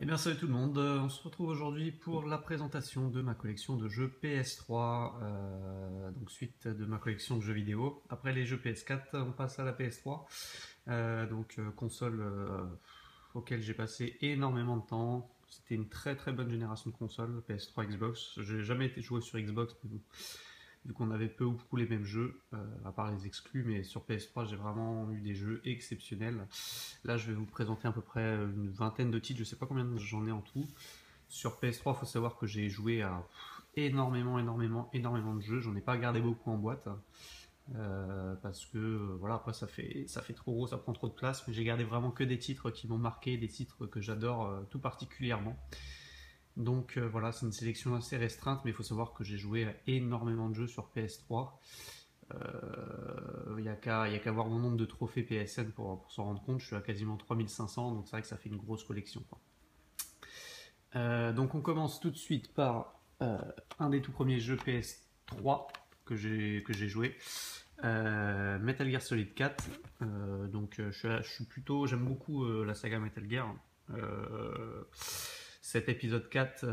Eh bien salut tout le monde, on se retrouve aujourd'hui pour la présentation de ma collection de jeux PS3, donc suite de ma collection de jeux vidéo. Après les jeux PS4, on passe à la PS3, console auquel j'ai passé énormément de temps. C'était une très très bonne génération de consoles, PS3, Xbox. J'ai jamais été joué sur Xbox, mais bon, vu qu'on avait peu ou beaucoup les mêmes jeux, à part les exclus, mais sur PS3 j'ai vraiment eu des jeux exceptionnels. Là je vais vous présenter à peu près une vingtaine de titres, je sais pas combien j'en ai en tout. Sur PS3 il faut savoir que j'ai joué à énormément de jeux, j'en ai pas gardé beaucoup en boîte. Parce que voilà, après ça fait trop gros, ça prend trop de place, mais j'ai gardé vraiment que des titres qui m'ont marqué, des titres que j'adore tout particulièrement. Donc voilà, c'est une sélection assez restreinte, mais il faut savoir que j'ai joué à énormément de jeux sur PS3. Il n'y a qu'à voir mon nombre de trophées PSN pour s'en rendre compte. Je suis à quasiment 3500, donc c'est vrai que ça fait une grosse collection, quoi. Donc on commence tout de suite par un des tout premiers jeux PS3 que j'ai joué. Metal Gear Solid 4. J'aime beaucoup la saga Metal Gear. Euh, Cet épisode 4,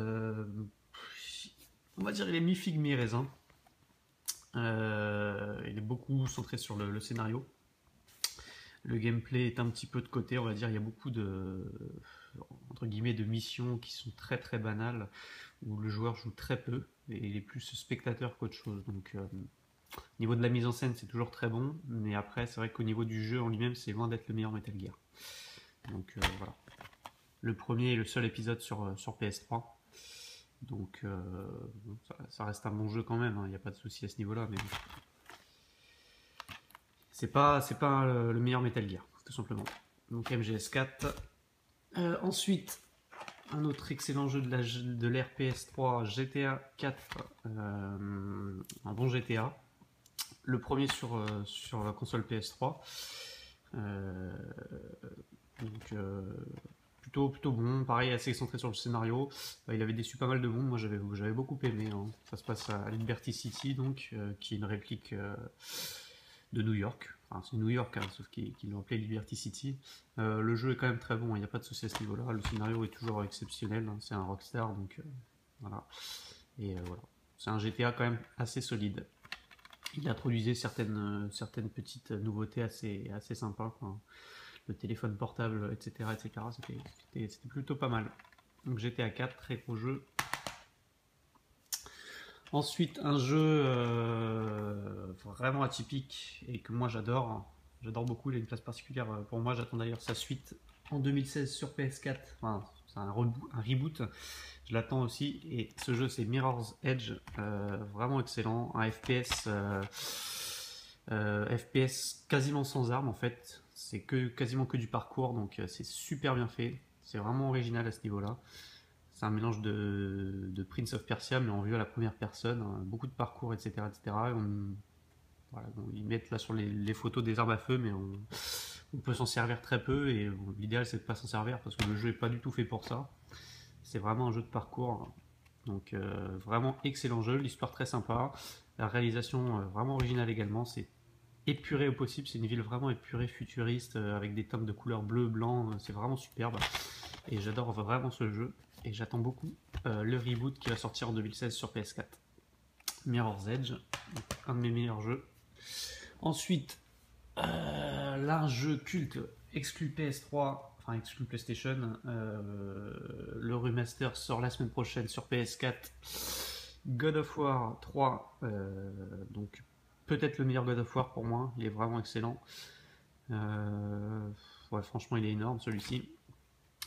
on va dire il est mi-figue mi-raisin. Il est beaucoup centré sur le scénario. Le gameplay est un petit peu de côté, on va dire. Il y a beaucoup de, entre guillemets, de missions qui sont très très banales, où le joueur joue très peu et il est plus spectateur qu'autre chose. Donc, au niveau de la mise en scène, c'est toujours très bon, mais après, c'est vrai qu'au niveau du jeu en lui-même, c'est loin d'être le meilleur Metal Gear. Donc voilà. Le premier et le seul épisode sur PS3. Donc bon, ça reste un bon jeu quand même, il n'y a pas de souci à ce niveau-là, mais c'est pas le meilleur Metal Gear, tout simplement. Donc MGS4. Ensuite, un autre excellent jeu de l'ère PS3, GTA 4, un bon GTA. Le premier sur la console PS3. Euh, donc plutôt bon, pareil assez centré sur le scénario. Il avait déçu pas mal de monde, moi j'avais beaucoup aimé, hein. Ça se passe à Liberty City, donc qui est une réplique de New York. Enfin, c'est New York, hein, sauf qu'ils l'ont appelé Liberty City. Le jeu est quand même très bon, il n'y a pas de souci à ce niveau-là. Le scénario est toujours exceptionnel, hein. C'est un rockstar, donc voilà. Et voilà. C'est un GTA quand même assez solide. Il introduisait certaines petites nouveautés assez sympas, quoi. Le téléphone portable, etc. etc. C'était plutôt pas mal. Donc GTA 4, très gros jeu. Ensuite, un jeu vraiment atypique et que moi j'adore. J'adore beaucoup, il a une place particulière pour moi. J'attends d'ailleurs sa suite en 2016 sur PS4. Enfin, c'est un reboot. Je l'attends aussi. Et ce jeu, c'est Mirror's Edge. Vraiment excellent. Un FPS quasiment sans armes en fait. C'est quasiment que du parcours. Donc c'est super bien fait. C'est vraiment original à ce niveau-là. C'est un mélange de Prince of Persia, mais en vue à la première personne, hein, beaucoup de parcours, etc. etc. Voilà, bon, ils mettent là sur les photos des armes à feu, mais on peut s'en servir très peu, et bon, l'idéal c'est de ne pas s'en servir, parce que le jeu n'est pas du tout fait pour ça. C'est vraiment un jeu de parcours, donc vraiment excellent jeu, l'histoire très sympa, la réalisation vraiment originale également, c'est épuré au possible, c'est une ville vraiment épurée, futuriste, avec des teintes de couleurs bleu, blanc, c'est vraiment superbe, et j'adore vraiment ce jeu. Et j'attends beaucoup le reboot qui va sortir en 2016 sur PS4. Mirror's Edge, un de mes meilleurs jeux. Ensuite, là, un jeu culte exclu PS3, enfin exclu PlayStation. Le remaster sort la semaine prochaine sur PS4. God of War 3, donc peut-être le meilleur God of War pour moi, il est vraiment excellent. Ouais, franchement, il est énorme celui-ci.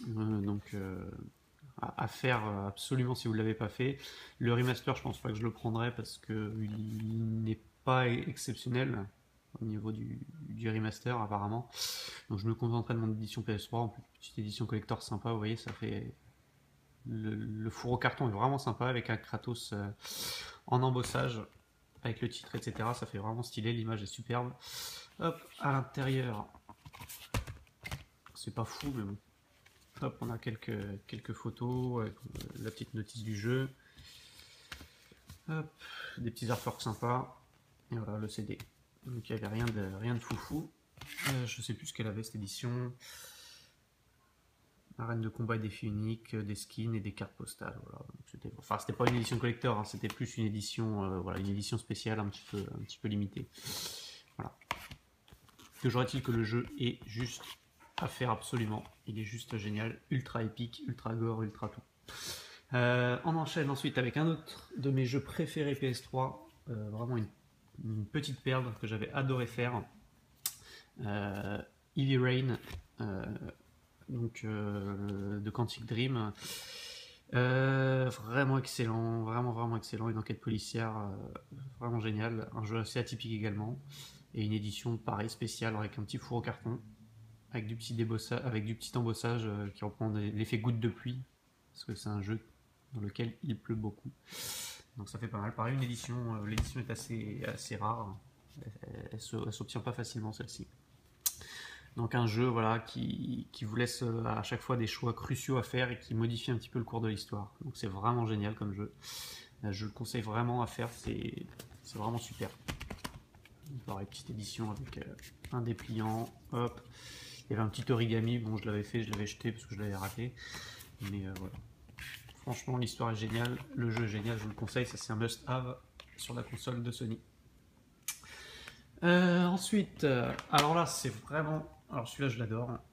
Donc à faire absolument si vous ne l'avez pas fait. Le remaster, je pense pas que je le prendrai parce qu'il n'est pas exceptionnel au niveau du remaster apparemment. Donc je me contenterai de mon édition PS3, en plus petite édition collector sympa, vous voyez, ça fait le four au carton est vraiment sympa avec un Kratos en embossage avec le titre, etc. Ça fait vraiment stylé, l'image est superbe. Hop, à l'intérieur, c'est pas fou, mais bon. Hop, on a quelques photos avec la petite notice du jeu. Hop, des petits artworks sympas. Et voilà le CD. Donc il n'y avait rien de foufou. Je sais plus ce qu'elle avait cette édition. Arène de combat et défis uniques, des skins et des cartes postales. Voilà. C'était pas une édition collector, hein, c'était plus une édition, voilà, une édition spéciale un petit peu limitée. Voilà. Toujours est-il que le jeu est juste à faire absolument. Il est juste génial, ultra épique, ultra gore, ultra tout. On enchaîne ensuite avec un autre de mes jeux préférés PS3, vraiment une petite perle que j'avais adoré faire. Heavy Rain, donc de Quantic Dream. Vraiment excellent, vraiment excellent. Une enquête policière vraiment géniale. Un jeu assez atypique également. Et une édition pareil spéciale avec un petit four au carton, avec du petit embossage qui reprend l'effet goutte de pluie, parce que c'est un jeu dans lequel il pleut beaucoup. Donc ça fait pas mal. Pareil, l'édition est assez rare. Elle s'obtient pas facilement celle-ci. Donc un jeu voilà, qui vous laisse à chaque fois des choix cruciaux à faire et qui modifie un petit peu le cours de l'histoire. Donc c'est vraiment génial comme jeu. Je le conseille vraiment à faire, c'est vraiment super. Pareil, petite édition avec un dépliant, hop. Il y avait un petit origami, bon je l'avais fait, je l'avais jeté parce que je l'avais raté. Mais voilà. Franchement l'histoire est géniale, le jeu est génial, je vous le conseille, ça c'est un must-have sur la console de Sony. Ensuite, alors là c'est vraiment... Alors celui-là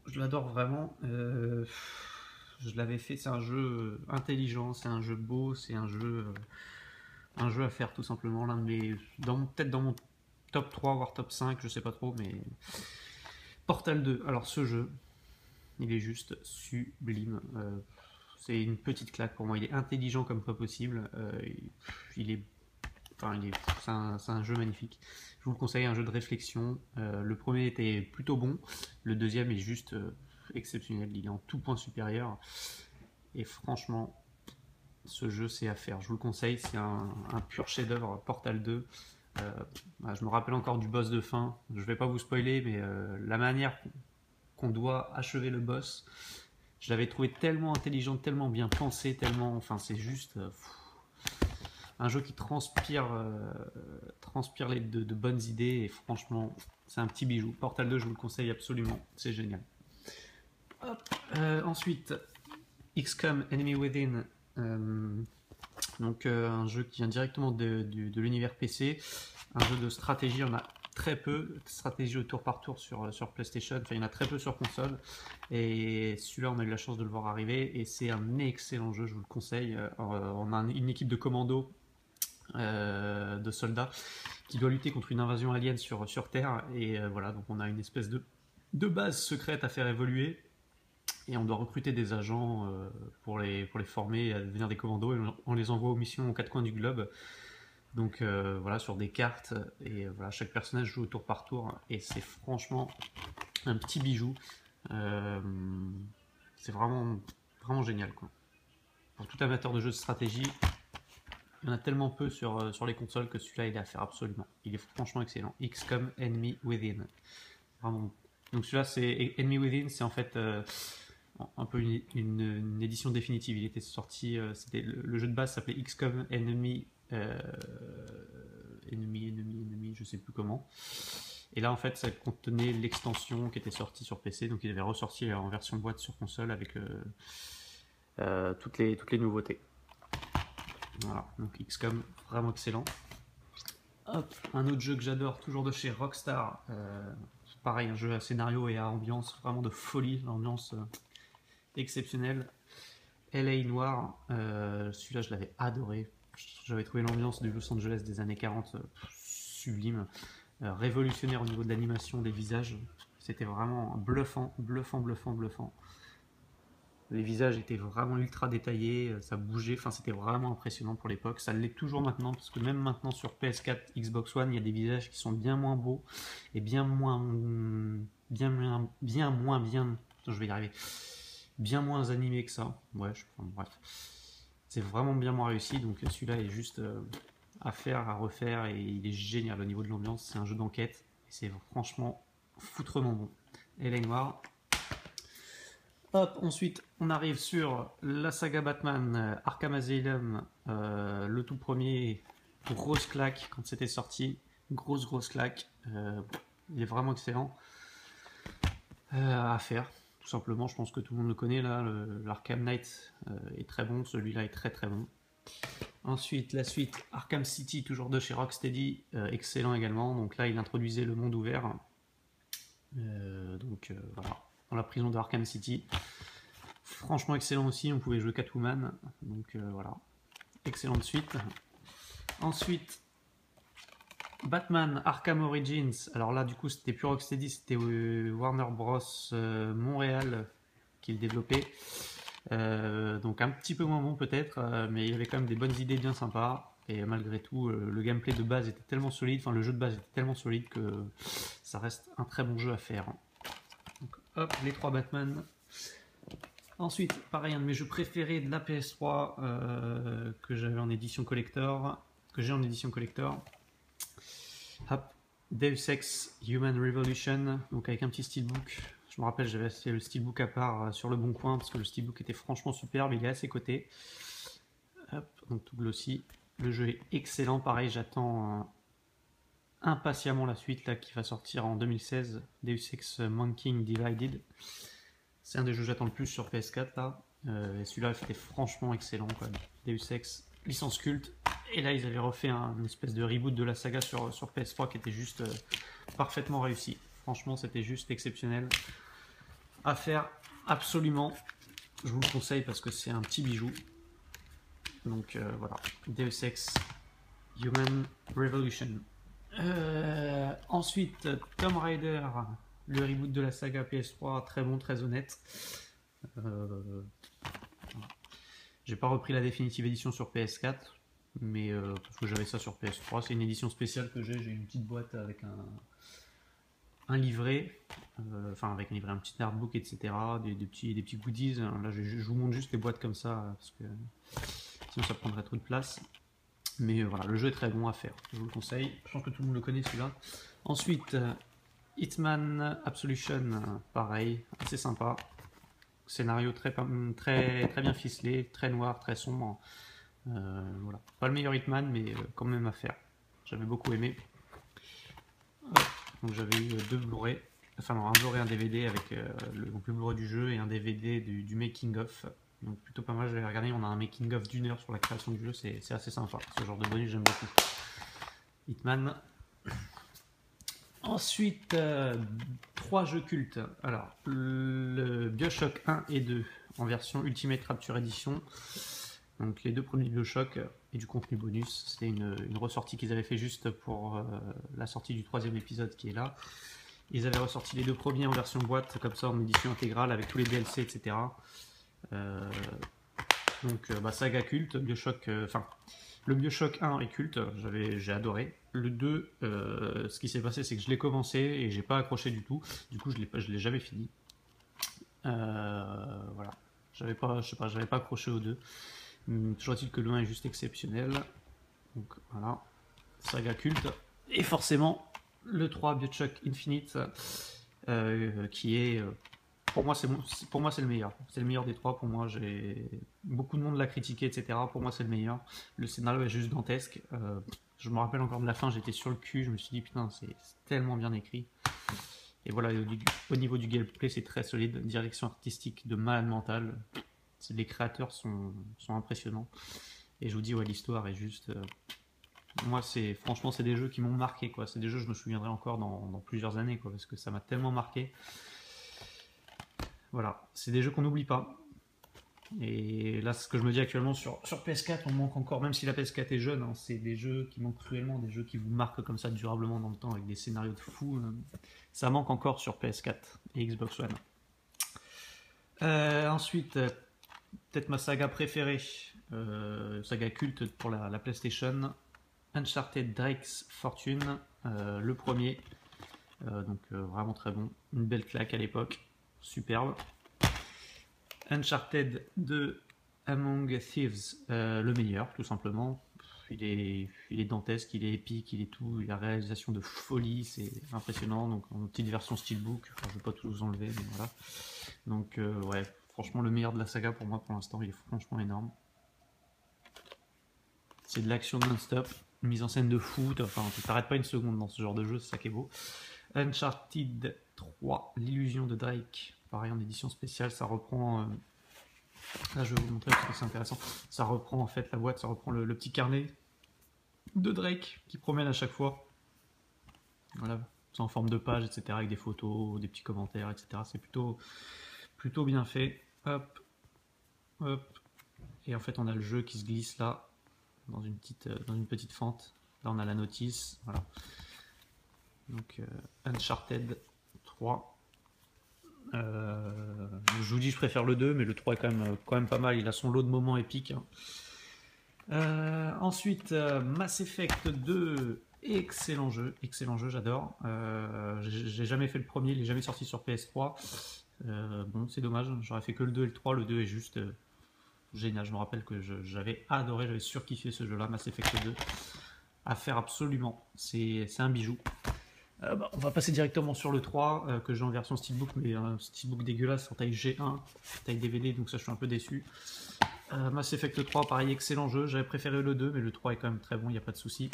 je l'adore vraiment. Je l'avais fait, c'est un jeu intelligent, c'est un jeu beau, c'est un jeu à faire tout simplement. L'un de mes, peut-être dans mon top 3 voire top 5, je sais pas trop, mais Portal 2. Alors ce jeu, il est juste sublime. C'est une petite claque pour moi. Il est intelligent comme pas possible. C'est un jeu magnifique. Je vous le conseille, un jeu de réflexion. Le premier était plutôt bon. Le deuxième est juste exceptionnel. Il est en tout point supérieur. Et franchement, ce jeu, c'est à faire. Je vous le conseille. C'est un pur chef-d'œuvre. Portal 2. Je me rappelle encore du boss de fin. Je vais pas vous spoiler, mais la manière qu'on doit achever le boss, je l'avais trouvé tellement intelligent, tellement bien pensé, tellement... Enfin, c'est juste... un jeu qui transpire de bonnes idées et franchement, c'est un petit bijou. Portal 2, je vous le conseille absolument, c'est génial. Ensuite, XCOM Enemy Within, donc un jeu qui vient directement de l'univers PC, un jeu de stratégie. On a très peu de stratégie au tour par tour sur PlayStation, enfin il y en a très peu sur console, et celui-là on a eu la chance de le voir arriver et c'est un excellent jeu, je vous le conseille. On a une équipe de commandos, de soldats qui doit lutter contre une invasion alien sur Terre, et voilà, donc on a une espèce de base secrète à faire évoluer et on doit recruter des agents pour les former à devenir des commandos, et on les envoie aux missions aux quatre coins du globe. Donc voilà, sur des cartes, et voilà, chaque personnage joue au tour par tour et c'est franchement un petit bijou. C'est vraiment génial quoi. Pour tout amateur de jeux de stratégie, il y en a tellement peu sur les consoles que celui-là il est à faire absolument. Il est franchement excellent. XCOM Enemy Within. Vraiment. Donc celui-là c'est Enemy Within, c'est en fait un peu une édition définitive. Il était sorti, le jeu de base s'appelait XCOM Enemy, je sais plus comment. Et là en fait ça contenait l'extension qui était sortie sur PC, donc il avait ressorti en version boîte sur console avec toutes les nouveautés. Voilà, donc XCOM, vraiment excellent. Hop, un autre jeu que j'adore, toujours de chez Rockstar. Pareil, un jeu à scénario et à ambiance vraiment de folie, l'ambiance exceptionnelle. LA Noir, celui-là je l'avais adoré. J'avais trouvé l'ambiance du Los Angeles des années 40 sublime, révolutionnaire au niveau de l'animation des visages. C'était vraiment bluffant. Les visages étaient vraiment ultra détaillés, ça bougeait, enfin c'était vraiment impressionnant pour l'époque. Ça l'est toujours maintenant, parce que même maintenant sur PS4, Xbox One, il y a des visages qui sont bien moins beaux et bien moins animés que ça. Ouais, bref. C'est vraiment bien moins réussi, donc celui-là est juste à faire, à refaire, et il est génial au niveau de l'ambiance. C'est un jeu d'enquête, et c'est franchement foutrement bon. LA Noire. Hop, ensuite on arrive sur la saga Batman, Arkham Asylum, le tout premier, grosse claque quand c'était sorti, grosse claque, il est vraiment excellent à faire, tout simplement, je pense que tout le monde le connaît là, l'Arkham Knight est très bon, celui-là est très très bon. Ensuite, la suite Arkham City, toujours de chez Rocksteady, excellent également. Donc là, il introduisait le monde ouvert. Voilà, dans la prison de Arkham City. Franchement excellent aussi, on pouvait jouer Catwoman. Donc voilà, excellente suite. Ensuite, Batman Arkham Origins. Alors là, du coup, c'était plus Rocksteady, c'était Warner Bros. Montréal qui le développait. Donc un petit peu moins bon peut-être, mais il y avait quand même des bonnes idées bien sympas. Et malgré tout, le gameplay de base était tellement solide, enfin le jeu de base était tellement solide que ça reste un très bon jeu à faire. Donc hop, les 3 Batman. Ensuite, pareil, un de mes jeux préférés de la PS3 que j'avais en édition collector, que j'ai en édition collector. Hop, Deus Ex Human Revolution, donc avec un petit steelbook. Je me rappelle, j'avais acheté le steelbook à part sur le bon coin parce que le steelbook était franchement superbe, il est à ses côtés. Hop, donc tout glossy. Le jeu est excellent, pareil, j'attends impatiemment la suite là qui va sortir en 2016, Deus Ex Mankind Divided. C'est un des jeux que j'attends le plus sur PS4 là. Et celui-là était franchement excellent quoi. Deus Ex, licence culte. Et là ils avaient refait une espèce de reboot de la saga sur PS3 qui était juste parfaitement réussi. Franchement c'était juste exceptionnel. À faire absolument. Je vous le conseille parce que c'est un petit bijou. Donc voilà, Deus Ex Human Revolution. Ensuite, Tomb Raider, le reboot de la saga PS3, très bon, très honnête. J'ai pas repris la définitive édition sur PS4, mais parce que j'avais ça sur PS3. C'est une édition spéciale que j'ai une petite boîte avec un livret, avec un livret, un petit artbook, etc. Des petits goodies. Là, je vous montre juste les boîtes comme ça, parce que sinon ça prendrait trop de place. Mais voilà, le jeu est très bon à faire, je vous le conseille. Je pense que tout le monde le connaît celui-là. Ensuite, Hitman Absolution, pareil, assez sympa. Scénario très bien ficelé, très noir, très sombre. Voilà. Pas le meilleur Hitman, mais quand même à faire. J'avais beaucoup aimé. Donc j'avais eu 2 Blu-ray, un Blu-ray et un DVD avec le Blu-ray du jeu et un DVD du making of. Donc plutôt pas mal, j'avais regardé, on a un making of d'1 heure sur la création du jeu, c'est assez sympa. Ce genre de bonus j'aime beaucoup. Hitman. Ensuite, 3 jeux cultes. Alors, le BioShock 1 et 2 en version Ultimate Rapture Edition. Donc les 2 premiers BioShock et du contenu bonus. C'était une ressortie qu'ils avaient fait juste pour la sortie du 3e épisode qui est là. Ils avaient ressorti les 2 premiers en version boîte, comme ça en édition intégrale avec tous les DLC, etc. Saga culte, BioShock, le BioShock 1 est culte, j'ai adoré. Le 2, ce qui s'est passé, c'est que je l'ai commencé et j'ai pas accroché du tout. Du coup, je l'ai jamais fini. Voilà, j'avais pas accroché aux 2. Toujours est-il que le 1 est juste exceptionnel. Donc voilà, saga culte. Et forcément, le 3 BioShock Infinite, qui est pour moi c'est le meilleur. C'est le meilleur des 3 pour moi. Beaucoup de monde l'a critiqué, etc. Pour moi c'est le meilleur. Le scénario est juste dantesque. Je me rappelle encore de la fin, j'étais sur le cul, je me suis dit putain c'est tellement bien écrit. Et voilà, au niveau du gameplay c'est très solide. Direction artistique de malade mental. Les créateurs sont impressionnants. Et je vous dis ouais, l'histoire est juste... moi franchement c'est des jeux qui m'ont marqué quoi. C'est des jeux que je me souviendrai encore dans plusieurs années quoi, parce que ça m'a tellement marqué. Voilà, c'est des jeux qu'on n'oublie pas. Et là, ce que je me dis actuellement sur PS4, on manque encore, même si la PS4 est jeune, hein, c'est des jeux qui manquent cruellement, des jeux qui vous marquent comme ça durablement dans le temps avec des scénarios de fou. Ça manque encore sur PS4 et Xbox One. Ensuite, peut-être ma saga préférée, saga culte pour la PlayStation, Uncharted Drake's Fortune, le premier. Vraiment très bon, une belle claque à l'époque. Superbe. Uncharted 2 Among Thieves, le meilleur tout simplement. Il est dantesque, il est épique, il est tout, il a la réalisation de folie, c'est impressionnant. Donc en petite version steelbook, je ne vais pas tout vous enlever, mais voilà. Donc ouais, franchement le meilleur de la saga pour moi pour l'instant, il est franchement énorme. C'est de l'action non-stop, une mise en scène de fou, tu t'arrêtes pas une seconde dans ce genre de jeu, c'est ça qui est beau. Uncharted 3, l'illusion de Drake. pareil en édition spéciale, ça reprend... là je vais vous montrer parce que c'est intéressant. Ça reprend en fait la boîte, ça reprend le petit carnet de Drake qui promène à chaque fois. Voilà, c'est en forme de page, etc. avec des photos, des petits commentaires, etc. C'est plutôt bien fait. Hop, hop. Et en fait on a le jeu qui se glisse là, dans une petite fente. Là on a la notice, voilà. Donc Uncharted 3. Je vous dis, je préfère le 2, mais le 3 est quand même pas mal. Il a son lot de moments épiques. Ensuite, Mass Effect 2, excellent jeu, j'adore. J'ai jamais fait le premier, il est jamais sorti sur PS3. Bon, c'est dommage, j'aurais fait que le 2 et le 3. Le 2 est juste génial. Je me rappelle que j'avais adoré, j'avais surkiffé ce jeu-là, Mass Effect 2. À faire absolument, c'est un bijou. On va passer directement sur le 3, que j'ai en version steelbook, mais un steelbook dégueulasse en taille G1, taille DVD, donc ça je suis un peu déçu. Mass Effect 3, pareil, excellent jeu, j'avais préféré le 2, mais le 3 est quand même très bon, il n'y a pas de souci.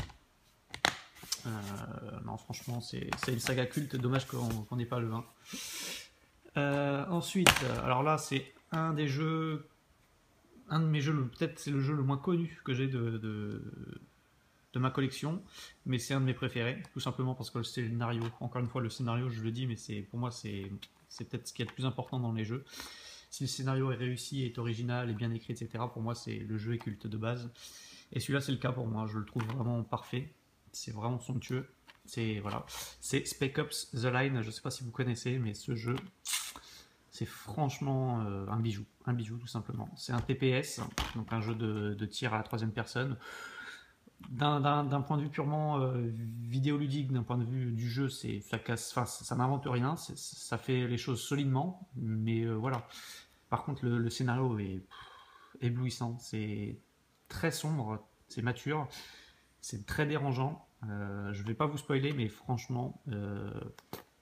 Non, franchement, c'est une saga culte, dommage qu'on n'ait pas le 1. Ensuite, alors là, c'est un de mes jeux, peut-être c'est le jeu le moins connu que j'ai de ma collection, mais c'est un de mes préférés, tout simplement parce que le scénario, encore une fois le scénario je le dis, mais pour moi c'est peut-être ce qui est le plus important dans les jeux. Si le scénario est réussi, est original, est bien écrit, etc., pour moi le jeu est culte de base. Et celui-là c'est le cas pour moi, je le trouve vraiment parfait, c'est vraiment somptueux. Voilà, c'est Spec Ops The Line, je sais pas si vous connaissez, mais ce jeu, c'est franchement un bijou tout simplement. C'est un TPS, donc un jeu de tir à la troisième personne. D'un point de vue purement vidéoludique, d'un point de vue du jeu, ça n'invente rien, ça fait les choses solidement, mais voilà. Par contre, le scénario est éblouissant, c'est très sombre, c'est mature, c'est très dérangeant. Je vais pas vous spoiler, mais franchement,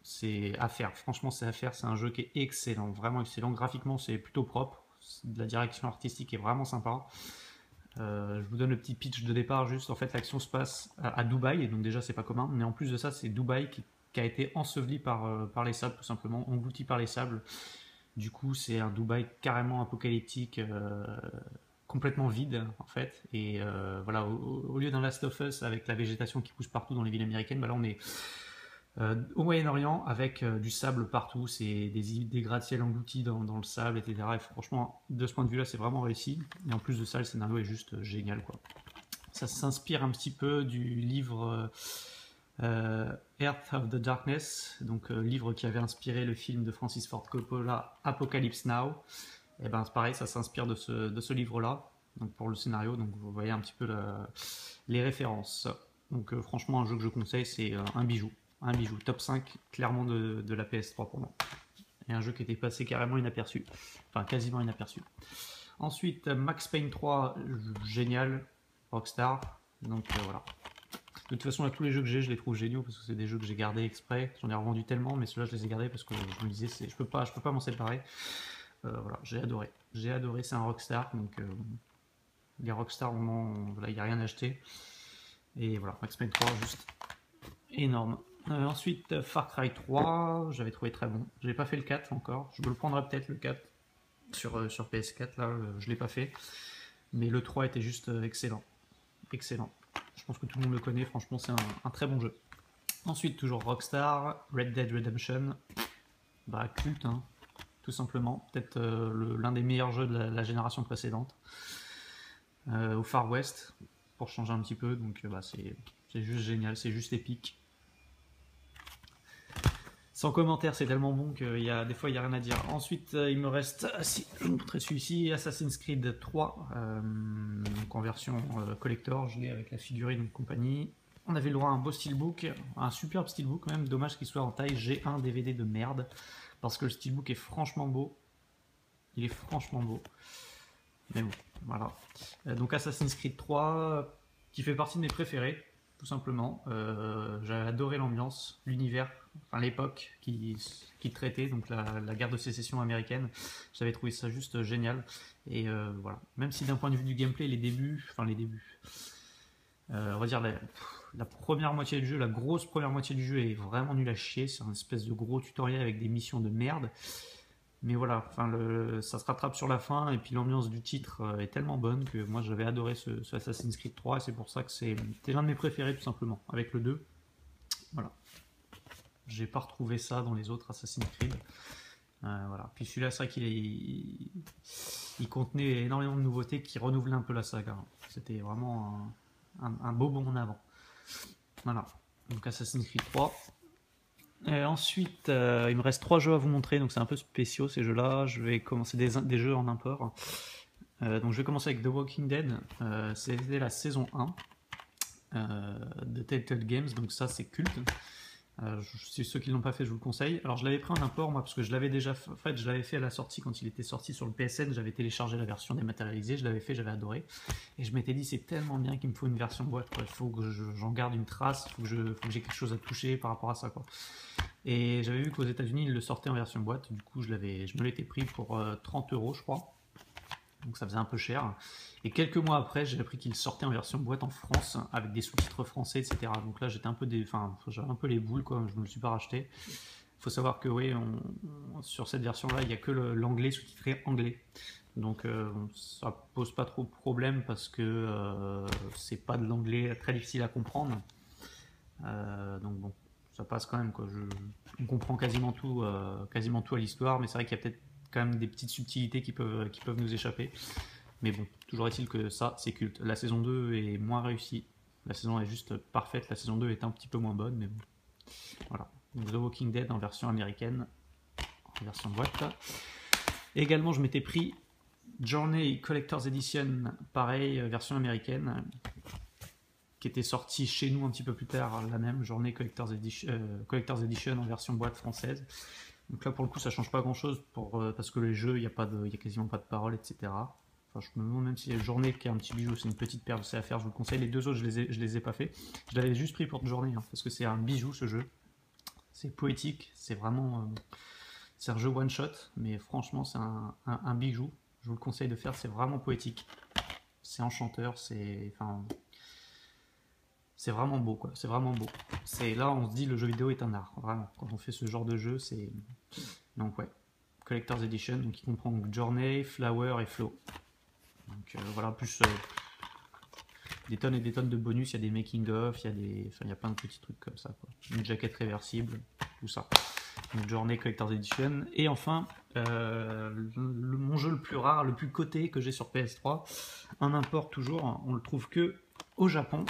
c'est à faire. Franchement, c'est à faire. C'est un jeu qui est excellent, vraiment excellent. Graphiquement, c'est plutôt propre. La direction artistique est vraiment sympa. Je vous donne le petit pitch de départ juste. En fait, l'action se passe à Dubaï, et donc déjà c'est pas commun, mais en plus de ça, c'est Dubaï qui a été enseveli par les sables, tout simplement, englouti par les sables. Du coup, c'est un Dubaï carrément apocalyptique, complètement vide en fait. Et voilà, au lieu d'un Last of Us avec la végétation qui pousse partout dans les villes américaines, bah là on est au Moyen-Orient avec du sable partout, c'est des gratte-ciel engloutis dans le sable, etc. Et franchement, de ce point de vue-là, c'est vraiment réussi. Et en plus de ça, le scénario est juste génial, quoi. Ça s'inspire un petit peu du livre Earth of the Darkness, donc livre qui avait inspiré le film de Francis Ford Coppola, Apocalypse Now. Et ben c'est pareil, ça s'inspire de ce livre-là, donc pour le scénario. Donc vous voyez un petit peu les références. Donc franchement, un jeu que je conseille, c'est un bijou. Un bijou, top 5 clairement de la PS3 pour moi. Et un jeu qui était passé carrément inaperçu. Enfin, quasiment inaperçu. Ensuite, Max Payne 3, génial. Rockstar. Donc voilà. De toute façon, là, tous les jeux que j'ai, je les trouve géniaux parce que c'est des jeux que j'ai gardés exprès. J'en ai revendu tellement, mais ceux-là, je les ai gardés parce que je me disais, je peux pas m'en séparer. Voilà, j'ai adoré. J'ai adoré, c'est un Rockstar. Donc, les Rockstar, voilà, il n'y a rien à acheter. Et voilà, Max Payne 3, juste énorme. Ensuite, Far Cry 3, j'avais trouvé très bon. J'ai pas fait le 4 encore. Je me le prendrai peut-être le 4 sur PS4. Là, je l'ai pas fait. Mais le 3 était juste excellent. Excellent. Je pense que tout le monde le connaît. Franchement, c'est un très bon jeu. Ensuite, toujours Rockstar, Red Dead Redemption. Bah, culte, hein, tout simplement. Peut-être l'un des meilleurs jeux de la génération précédente. Au Far West, pour changer un petit peu. Donc, bah, c'est juste génial. C'est juste épique. Sans commentaire, c'est tellement bon que des fois il n'y a rien à dire. Ensuite, il me reste, si, je vous montrerai celui-ci, Assassin's Creed 3, donc en version collector, je l'ai avec la figurine de compagnie. On avait le droit à un beau steelbook, un superbe steelbook quand même, dommage qu'il soit en taille G1 DVD de merde, parce que le steelbook est franchement beau. Il est franchement beau. Mais bon, voilà. Donc Assassin's Creed 3, qui fait partie de mes préférés, tout simplement. J'ai adoré l'ambiance, l'univers, enfin l'époque qui traitait, donc la guerre de sécession américaine. J'avais trouvé ça juste génial. Et voilà. Même si d'un point de vue du gameplay, les débuts, on va dire la première moitié du jeu, la grosse première moitié du jeu est vraiment nulle à chier. C'est un espèce de gros tutoriel avec des missions de merde. Mais voilà, enfin, ça se rattrape sur la fin, et puis l'ambiance du titre est tellement bonne que moi j'avais adoré ce Assassin's Creed 3, et c'est pour ça que c'est l'un de mes préférés tout simplement, avec le 2. Voilà, j'ai pas retrouvé ça dans les autres Assassin's Creed. Voilà. Puis celui-là, c'est vrai il contenait énormément de nouveautés qui renouvelaient un peu la saga. C'était vraiment un beau bond en avant. Voilà, donc Assassin's Creed 3. Et ensuite, il me reste 3 jeux à vous montrer, donc c'est un peu spéciaux ces jeux-là. Je vais commencer des jeux en import. Donc je vais commencer avec The Walking Dead. C'était la saison 1 de Telltale Games, donc ça c'est culte. Si ceux qui ne l'ont pas fait, je vous le conseille. Alors je l'avais pris en import moi parce que je l'avais déjà fait. En fait, je l'avais fait à la sortie quand il était sorti sur le PSN. J'avais téléchargé la version dématérialisée, je l'avais fait, j'avais adoré. Et je m'étais dit c'est tellement bien qu'il me faut une version boîte. Il faut que j'en garde une trace, il faut que j'ai quelque chose à toucher par rapport à ça quoi. Et j'avais vu qu'aux États-Unis ils le sortaient en version boîte. Du coup je me l'étais pris pour 30 euros je crois. Donc ça faisait un peu cher. Et quelques mois après, j'ai appris qu'il sortait en version boîte en France, avec des sous-titres français, etc. Donc là, j'étais un peu j'avais un peu les boules, quoi. Je me le suis pas racheté. Il faut savoir que oui, sur cette version-là, il n'y a que l'anglais sous-titré anglais. Donc ça pose pas trop de problème parce que c'est pas de l'anglais très difficile à comprendre. Donc bon, ça passe quand même, quoi. On comprend quasiment tout à l'histoire, mais c'est vrai qu'il y a peut-être quand même des petites subtilités qui peuvent nous échapper. Mais bon, toujours est-il que ça, c'est culte. La saison 2 est moins réussie. La saison est juste parfaite. La saison 2 est un petit peu moins bonne, mais bon. Voilà. Donc, The Walking Dead en version américaine, en version boîte. Et également, je m'étais pris Journey Collector's Edition, pareil, version américaine, qui était sortie chez nous un petit peu plus tard, la même, Journey Collector's Edition en version boîte française. Donc là, pour le coup, ça change pas grand-chose parce que les jeux, il y a quasiment pas de paroles, etc. Enfin, je me demande même si la journée qui est un petit bijou, c'est une petite perle, c'est à faire, je vous le conseille. Les deux autres, je les ai pas fait. Je l'avais juste pris pour une journée, hein, parce que c'est un bijou ce jeu. C'est poétique, c'est vraiment. C'est un jeu one shot, mais franchement, c'est un bijou. Je vous le conseille de faire, c'est vraiment poétique. C'est enchanteur, c'est vraiment beau, quoi. C'est vraiment beau. Là, on se dit, le jeu vidéo est un art, vraiment. Quand on fait ce genre de jeu, c'est. Donc, ouais. Collector's Edition, donc qui comprend Journey, Flower et Flow. Donc voilà, plus des tonnes et des tonnes de bonus, il y a des making-of, il y a plein de petits trucs comme ça, quoi. Une jaquette réversible, tout ça. Donc Journey Collector's Edition. Et enfin, mon jeu le plus rare, le plus coté que j'ai sur PS3, un import toujours, on le trouve que au Japon.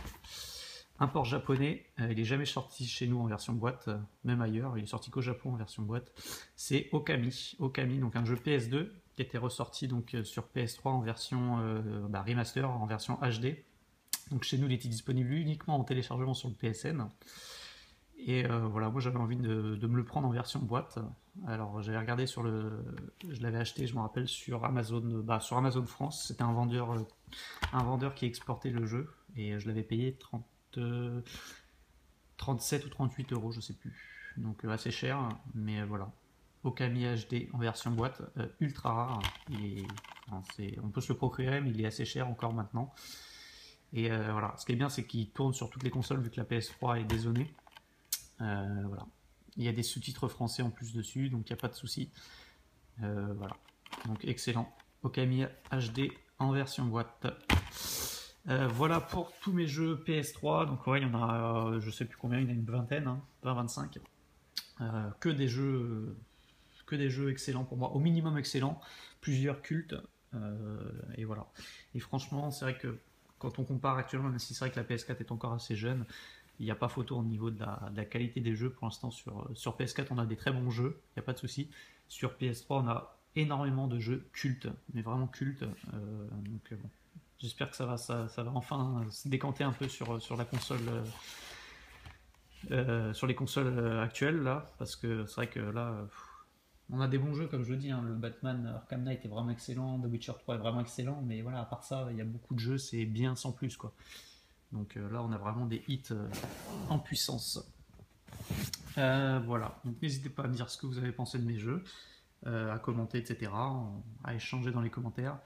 Import japonais, il n'est jamais sorti chez nous en version boîte, même ailleurs, il est sorti qu'au Japon en version boîte. C'est Okami. Okami, donc un jeu PS2 qui était ressorti donc sur PS3 en version remaster, en version HD. Donc chez nous, il était disponible uniquement en téléchargement sur le PSN. Et voilà, moi j'avais envie de me le prendre en version boîte. Alors j'avais regardé je l'avais acheté, je me rappelle, sur Amazon France. C'était un vendeur qui exportait le jeu et je l'avais payé 37 ou 38 euros, je sais plus. Donc assez cher, mais voilà. Okami HD en version boîte, ultra rare. On peut se le procurer, mais il est assez cher encore maintenant. Et voilà, ce qui est bien, c'est qu'il tourne sur toutes les consoles vu que la PS3 est dézonée. Voilà. Il y a des sous-titres français en plus dessus, donc il n'y a pas de souci. Voilà. Donc excellent. Okami HD en version boîte. Voilà pour tous mes jeux PS3. Donc ouais, il y en a, je sais plus combien, il y en a une vingtaine, hein, 20-25. Que des jeux excellents pour moi, au minimum excellents, plusieurs cultes. Et voilà. Et franchement, c'est vrai que quand on compare actuellement, même si c'est vrai que la PS4 est encore assez jeune, il n'y a pas photo au niveau de la qualité des jeux. Pour l'instant, sur PS4, on a des très bons jeux, il n'y a pas de souci. Sur PS3, on a énormément de jeux cultes, mais vraiment cultes. Donc bon, j'espère que ça va enfin se décanter un peu sur la console, sur les consoles actuelles là, parce que c'est vrai que là, on a des bons jeux comme je le dis, hein, le Batman Arkham Knight est vraiment excellent, The Witcher 3 est vraiment excellent, mais voilà, à part ça, il y a beaucoup de jeux, c'est bien sans plus quoi. Donc là, on a vraiment des hits en puissance. Voilà, donc n'hésitez pas à me dire ce que vous avez pensé de mes jeux, à commenter, etc., à échanger dans les commentaires.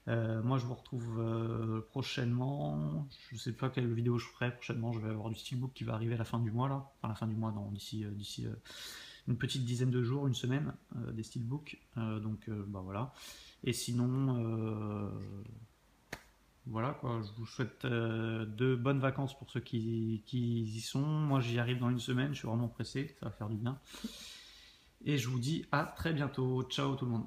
Moi, je vous retrouve prochainement. Je sais pas quelle vidéo je ferai prochainement. Je vais avoir du Steelbook qui va arriver à la fin du mois là. Enfin, la fin du mois, non, d'ici une petite dizaine de jours, une semaine, des steelbooks. Donc bah voilà. Et sinon, voilà quoi, je vous souhaite de bonnes vacances pour ceux qui y sont. Moi j'y arrive dans une semaine, je suis vraiment pressé, ça va faire du bien. Et je vous dis à très bientôt. Ciao tout le monde.